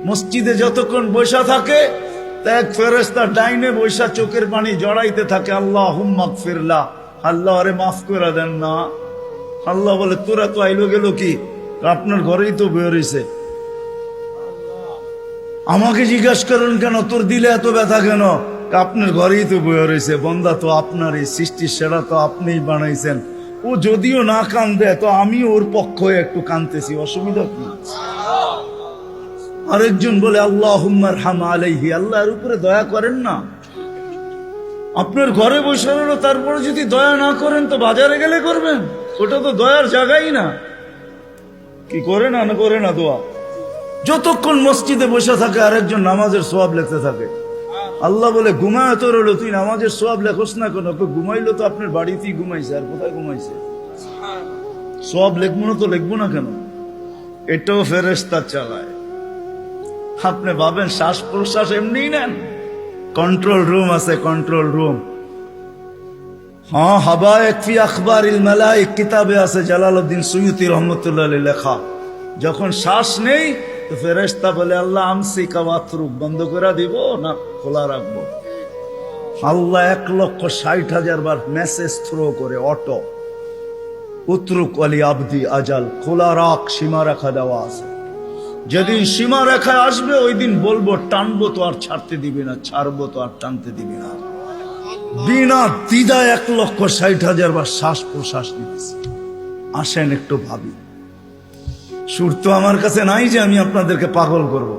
মসজিদে যতক্ষণ বসা থাকে এক ফেরেশতা ডাইনে বৈশা চোখের পানি জড়াইতে থাকে, আল্লাহুম্মা গফিরলা, আল্লাহ আরে মাফ করে দেন না। আল্লাহ বলে তোরা তো আইলো গেল কি, আপনার ঘরেই তো বের হইছে, আমাকে জিজ্ঞাসা করেন কেন তোর দিলে এত ব্যথা কেন? আপনার ঘরেই তো বের হইছে, বন্দা তো আপনারই সৃষ্টির সেরা, তো আপনিই বানাইছেন। ও যদিও না কান্দে তো আমি ওর পক্ষ হয়ে একটু কান্দতেছি, অসুবিধা কি? আরেকজন বলে আল্লাহুম্মা আরহাম আলাইহি, আল্লাহর উপরে দয়া করেন না। আপনার ঘরে বসে রইল, তারপরে যদি দয়া না করেন তো বাজারে গেলে করবেন, ওটা তো দয়ার জায়গাই না। কি করে না করে না দোয়া? যতক্ষণ মসজিদে বসে থাকে আরেকজন নামাজের সওয়াব লিখতে থাকে। আল্লাহ বলে ঘুমায় তো রইল, তুই নামাজের সওয়াব লেখোস না কেন? ঘুমাইলো তো আপনার বাড়িতেই ঘুমাইছে, আর কোথায় ঘুমাইছে? সওয়াব লিখবো না তো লিখবো না কেন? এটাও ফেরেশতা চালায়। আপনি ভাবেন শ্বাস প্রশ্বাস এমনি নেন? কন্ট্রোল রুম আছে, কন্ট্রোল রুম। হ্যাঁ, হাবায়েক ফি আখবারিল মালায়েক কিতাবে আছে, জালালউদ্দিন সুয়ুতী রহমাতুল্লাহ আলাইহি লেখা। যখন শ্বাস নেই তো ফেরেশতা বলে আল্লাহ আমসিকা ওয়াতরুক, বন্ধ করে দিব না খোলা রাখবো? আল্লাহ 1,60,000 বার মেসেজ থ্রো করে, অটো উতরুক আলী আবদি আজাল, খোলা রাখ, সীমা রেখা দেওয়া আছে। যেদিন সীমা রেখায় আসবে ওই দিন বলবো টানবো তো আর ছাড়তে দিবি না, ছাড়বো তো আর টানতে দিবি না। বিনা দ্বিধায় 1,60,000 বার শ্বাস প্রশ্বাস নিতেছি। আসেন একটু ভাবি। সুর তো আমার কাছে নাই যে আমি আপনাদেরকে পাগল করব।